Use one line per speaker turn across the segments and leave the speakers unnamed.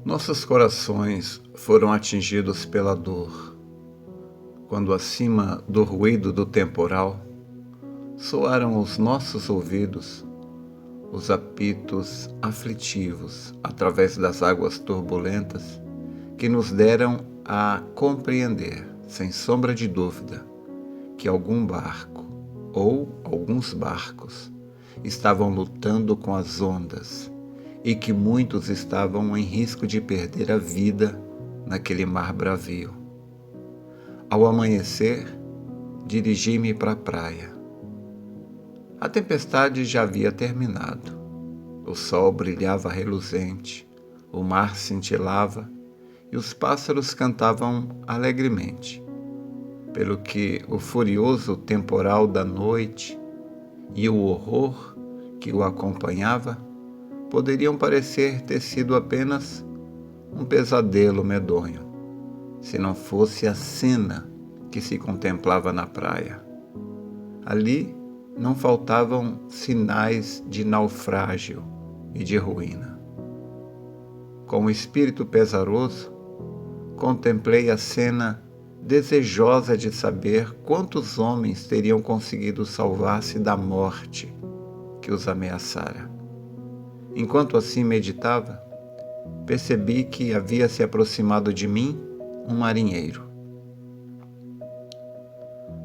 Nossos corações foram atingidos pela dor, quando acima do ruído do temporal, soaram aos nossos ouvidos os apitos aflitivos através das águas turbulentas que nos deram a compreender, sem sombra de dúvida, que algum barco ou alguns barcos estavam lutando com as ondas e que muitos estavam em risco de perder a vida naquele mar bravio. Ao amanhecer, dirigi-me para a praia. A tempestade já havia terminado. O sol brilhava reluzente, o mar cintilava e os pássaros cantavam alegremente, pelo que o furioso temporal da noite e o horror que o acompanhava poderiam parecer ter sido apenas um pesadelo medonho, se não fosse a cena que se contemplava na praia. Ali não faltavam sinais de naufrágio e de ruína. Com o espírito pesaroso, contemplei a cena, desejosa de saber quantos homens teriam conseguido salvar-se da morte que os ameaçara. Enquanto assim meditava, percebi que havia se aproximado de mim um marinheiro.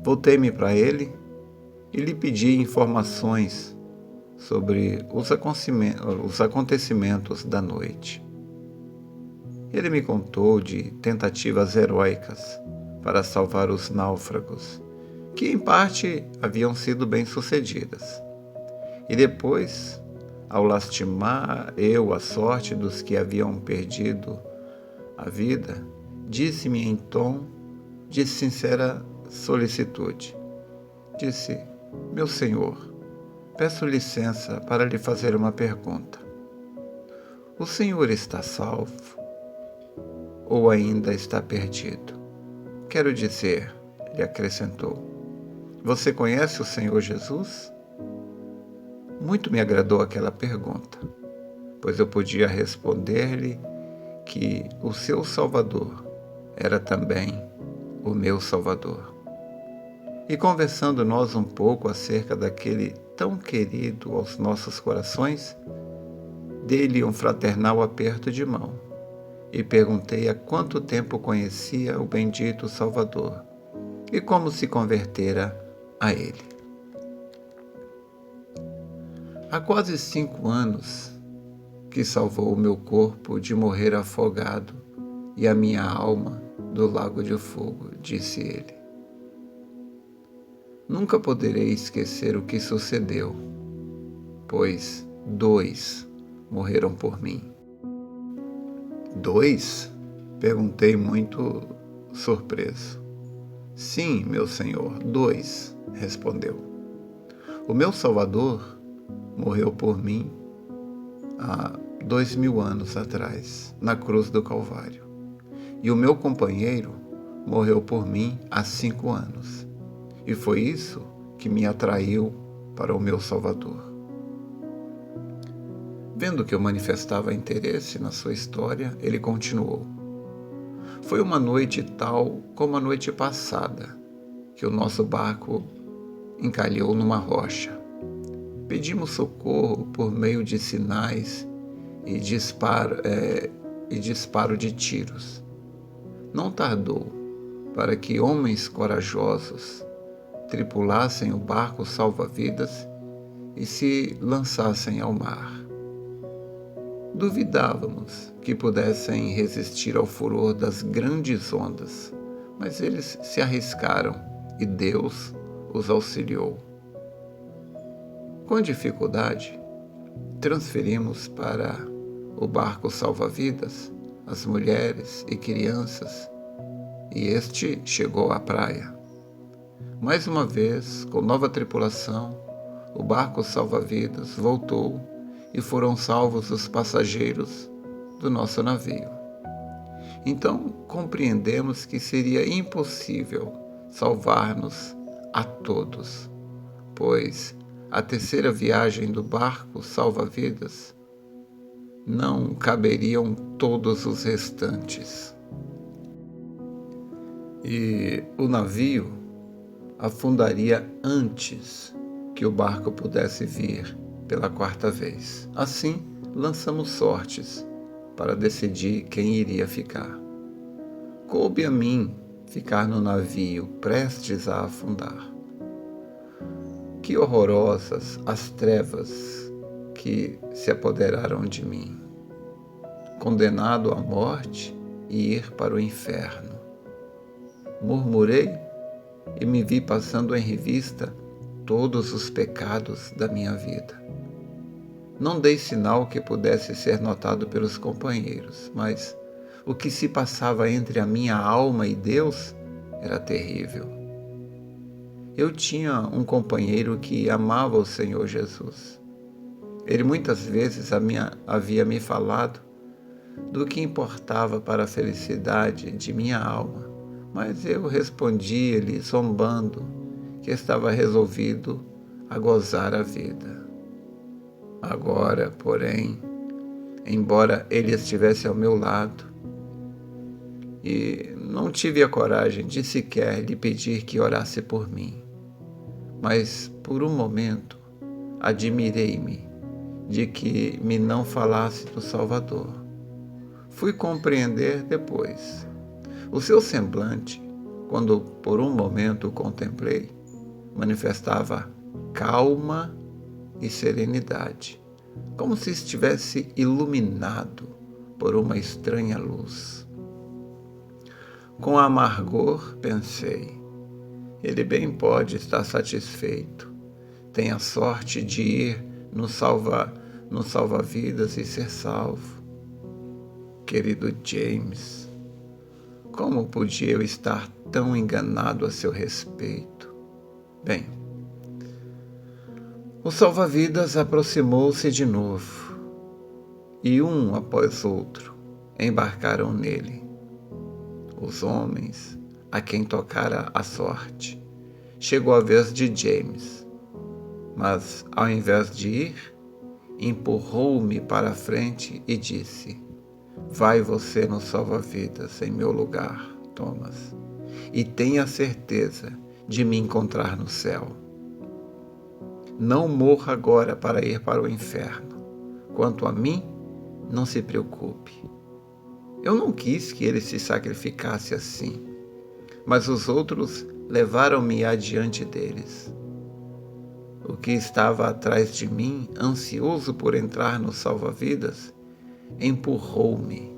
Voltei-me para ele e lhe pedi informações sobre os acontecimentos da noite. Ele me contou de tentativas heróicas para salvar os náufragos, que em parte haviam sido bem-sucedidas. E depois, ao lastimar a sorte dos que haviam perdido a vida, disse-me em tom de sincera solicitude. Disse: "Meu senhor, peço licença para lhe fazer uma pergunta. O senhor está salvo ou ainda está perdido? Quero dizer", ele acrescentou, "você conhece o Senhor Jesus?" Muito me agradou aquela pergunta, pois eu podia responder-lhe que o seu Salvador era também o meu Salvador. E conversando nós um pouco acerca daquele tão querido aos nossos corações, dei-lhe um fraternal aperto de mão e perguntei há quanto tempo conhecia o bendito Salvador e como se convertera a ele. Há quase 5 anos que salvou o meu corpo de morrer afogado e a minha alma do lago de fogo, disse ele. Nunca poderei esquecer o que sucedeu, pois 2 morreram por mim. 2? Perguntei muito surpreso. Sim, meu senhor, 2, respondeu. O meu Salvador morreu por mim há 2000 anos atrás, na cruz do Calvário. E o meu companheiro morreu por mim há 5 anos. E foi isso que me atraiu para o meu Salvador. Vendo que eu manifestava interesse na sua história, ele continuou. Foi uma noite tal como a noite passada, que o nosso barco encalhou numa rocha. Pedimos socorro por meio de sinais e disparo de tiros. Não tardou para que homens corajosos tripulassem o barco salva-vidas e se lançassem ao mar. Duvidávamos que pudessem resistir ao furor das grandes ondas, mas eles se arriscaram e Deus os auxiliou. Com dificuldade, transferimos para o barco salva-vidas as mulheres e crianças, e este chegou à praia. Mais uma vez, com nova tripulação, o barco salva-vidas voltou e foram salvos os passageiros do nosso navio. Então, compreendemos que seria impossível salvar-nos a todos, pois a terceira viagem do barco salva-vidas não caberiam todos os restantes. E o navio afundaria antes que o barco pudesse vir pela quarta vez. Assim, lançamos sortes para decidir quem iria ficar. Coube a mim ficar no navio prestes a afundar. Que horrorosas as trevas que se apoderaram de mim, condenado à morte e ir para o inferno. Murmurei e me vi passando em revista todos os pecados da minha vida. Não dei sinal que pudesse ser notado pelos companheiros, mas o que se passava entre a minha alma e Deus era terrível. Eu tinha um companheiro que amava o Senhor Jesus. Ele muitas vezes havia me falado do que importava para a felicidade de minha alma, mas eu respondia-lhe zombando que estava resolvido a gozar a vida. Agora, porém, embora ele estivesse ao meu lado, e não tive a coragem de sequer lhe pedir que orasse por mim, mas por um momento admirei-me de que me não falasse do Salvador. Fui compreender depois. O seu semblante, quando por um momento o contemplei, manifestava calma e serenidade, como se estivesse iluminado por uma estranha luz. Com amargor pensei, ele bem pode estar satisfeito, tem a sorte de ir no salva-vidas e ser salvo. Querido James, como podia eu estar tão enganado a seu respeito? Bem, o salva-vidas aproximou-se de novo, e um após outro embarcaram nele. Os homens a quem tocara a sorte. Chegou a vez de James, mas ao invés de ir, empurrou-me para a frente e disse: vai você no salva-vidas em meu lugar, Thomas, e tenha certeza de me encontrar no céu. Não morra agora para ir para o inferno. Quanto a mim, não se preocupe. Eu não quis que ele se sacrificasse assim, mas os outros levaram-me adiante deles. O que estava atrás de mim, ansioso por entrar no salva-vidas, empurrou-me.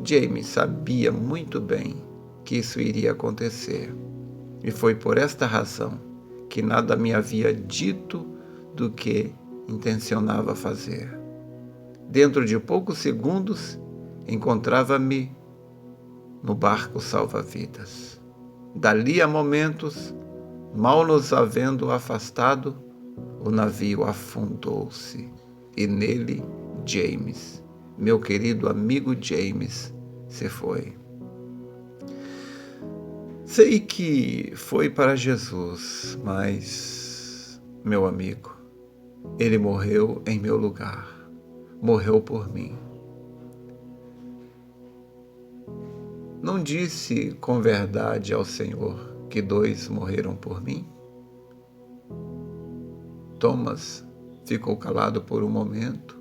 James sabia muito bem que isso iria acontecer, e foi por esta razão que nada me havia dito do que intencionava fazer. Dentro de poucos segundos, encontrava-me no barco salva-vidas. Dali a momentos, mal nos havendo afastado, o navio afundou-se, e nele James, meu querido amigo James, se foi. Sei que foi para Jesus, mas, meu amigo, ele morreu em meu lugar, morreu por mim. Não disse com verdade ao Senhor que 2 morreram por mim? Thomas ficou calado por um momento,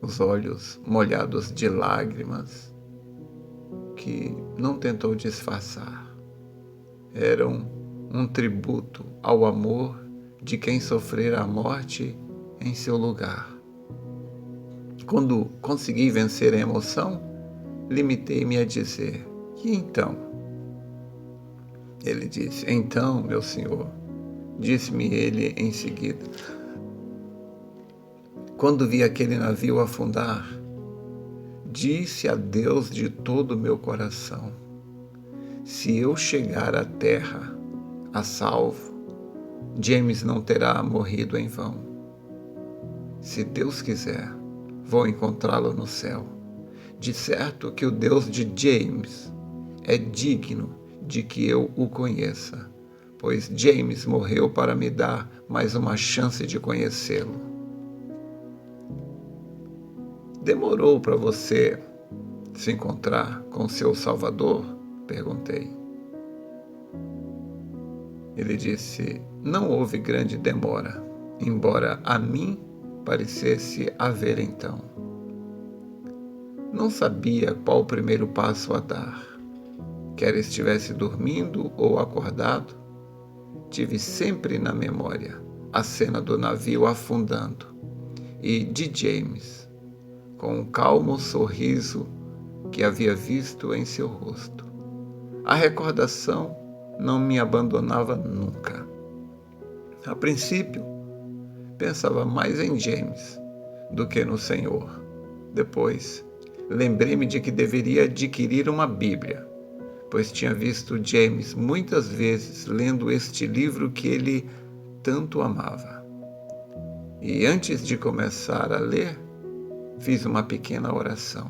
os olhos molhados de lágrimas, que não tentou disfarçar. Eram um tributo ao amor de quem sofrera a morte em seu lugar. Quando consegui vencer a emoção, limitei-me a dizer: e então? Ele disse: então, meu senhor, disse-me ele em seguida, quando vi aquele navio afundar, disse a Deus de todo o meu coração: se eu chegar à terra a salvo, James não terá morrido em vão. Se Deus quiser, vou encontrá-lo no céu. De certo que o Deus de James é digno de que eu o conheça, pois James morreu para me dar mais uma chance de conhecê-lo. Demorou para você se encontrar com seu Salvador? Perguntei. Ele disse: não houve grande demora, embora a mim parecesse haver então. Não sabia qual o primeiro passo a dar. Quer estivesse dormindo ou acordado, tive sempre na memória a cena do navio afundando e de James, com um calmo sorriso que havia visto em seu rosto. A recordação não me abandonava nunca. A princípio, pensava mais em James do que no Senhor. Depois, lembrei-me de que deveria adquirir uma Bíblia, pois tinha visto James muitas vezes lendo este livro que ele tanto amava. E antes de começar a ler, fiz uma pequena oração.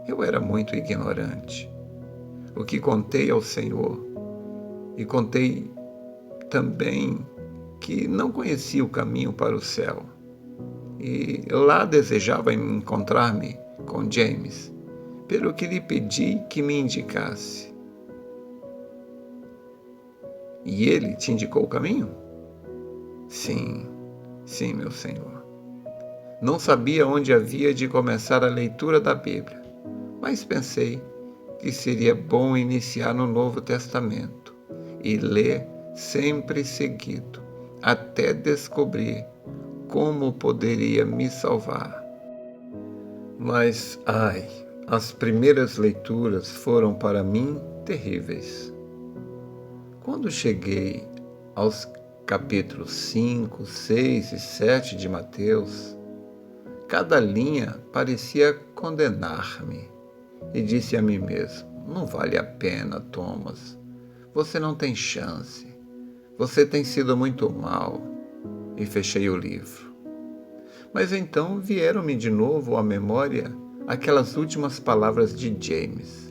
Eu era muito ignorante. O que contei ao Senhor, e contei também que não conhecia o caminho para o céu. E lá desejava encontrar-me com James, pelo que lhe pedi que me indicasse. E ele te indicou o caminho? Sim, meu Senhor. Não sabia onde havia de começar a leitura da Bíblia, mas pensei que seria bom iniciar no Novo Testamento e ler sempre seguido, até descobrir como poderia me salvar. Mas, as primeiras leituras foram para mim terríveis. Quando cheguei aos capítulos 5, 6 e 7 de Mateus, cada linha parecia condenar-me. E disse a mim mesmo: não vale a pena, Thomas. Você não tem chance. Você tem sido muito mal. E fechei o livro. Mas então vieram-me de novo à memória aquelas últimas palavras de James: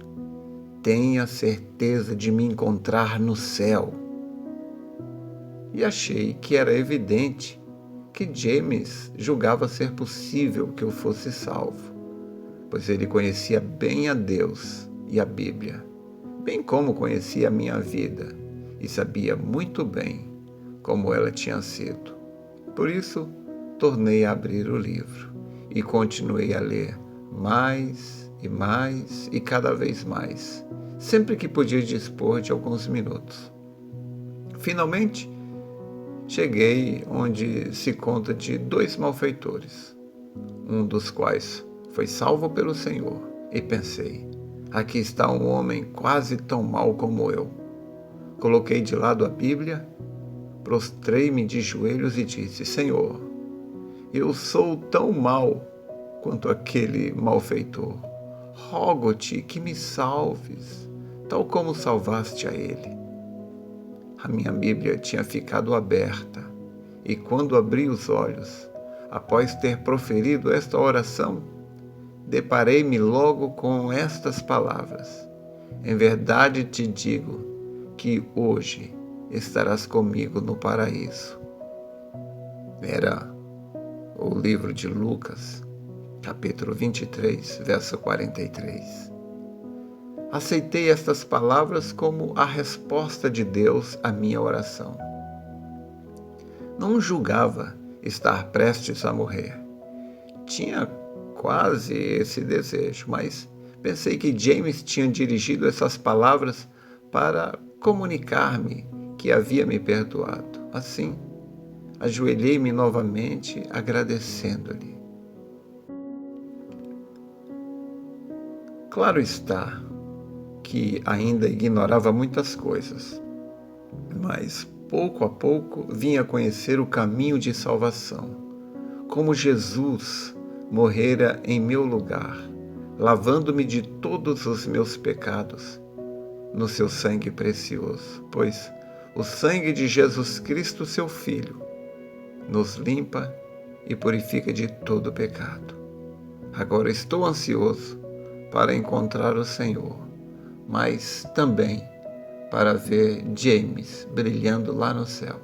tenha certeza de me encontrar no céu. E achei que era evidente que James julgava ser possível que eu fosse salvo, pois ele conhecia bem a Deus e a Bíblia, bem como conhecia a minha vida, e sabia muito bem como ela tinha sido. Por isso, tornei a abrir o livro e continuei a ler mais e cada vez mais, sempre que podia dispor de alguns minutos. Finalmente, cheguei onde se conta de 2 malfeitores, um dos quais foi salvo pelo Senhor, e pensei: aqui está um homem quase tão mau como eu. Coloquei de lado a Bíblia, prostrei-me de joelhos e disse: Senhor, eu sou tão mau quanto aquele malfeitor. Rogo-te que me salves, tal como salvaste a ele. A minha Bíblia tinha ficado aberta, e quando abri os olhos, após ter proferido esta oração, deparei-me logo com estas palavras: em verdade te digo que hoje estarás comigo no paraíso. Era o livro de Lucas, capítulo 23, verso 43. Aceitei estas palavras como a resposta de Deus à minha oração. Não julgava estar prestes a morrer. Tinha quase esse desejo, mas pensei que James tinha dirigido essas palavras para comunicar-me que havia me perdoado. Assim, ajoelhei-me novamente, agradecendo-lhe. Claro está que ainda ignorava muitas coisas, mas pouco a pouco vinha conhecer o caminho de salvação, como Jesus morrera em meu lugar, lavando-me de todos os meus pecados no seu sangue precioso, pois o sangue de Jesus Cristo, seu Filho, nos limpa e purifica de todo pecado. Agora estou ansioso para encontrar o Senhor, mas também para ver James brilhando lá no céu.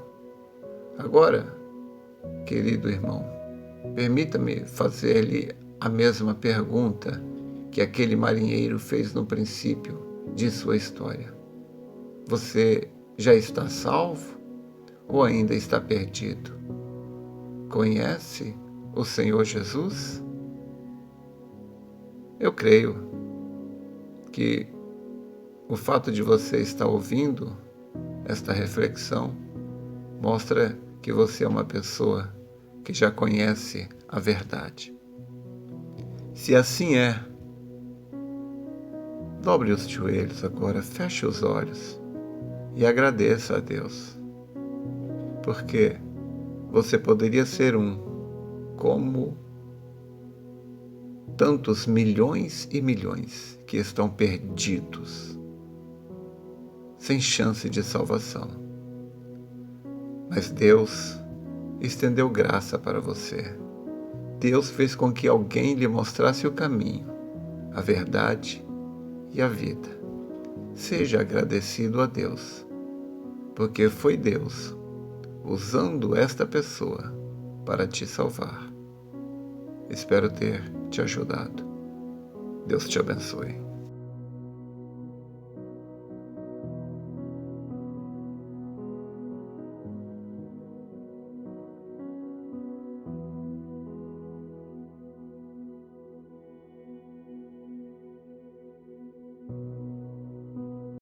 Agora, querido irmão, permita-me fazer-lhe a mesma pergunta que aquele marinheiro fez no princípio de sua história: você já está salvo ou ainda está perdido? Conhece o Senhor Jesus? Eu creio que o fato de você estar ouvindo esta reflexão mostra que você é uma pessoa que já conhece a verdade. Se assim é, dobre os joelhos agora, feche os olhos e agradeça a Deus, porque você poderia ser como tantos milhões e milhões que estão perdidos, sem chance de salvação. Mas Deus estendeu graça para você. Deus fez com que alguém lhe mostrasse o caminho, a verdade e a vida. Seja agradecido a Deus, porque foi Deus usando esta pessoa para te salvar. Espero ter te ajudado. Deus te abençoe.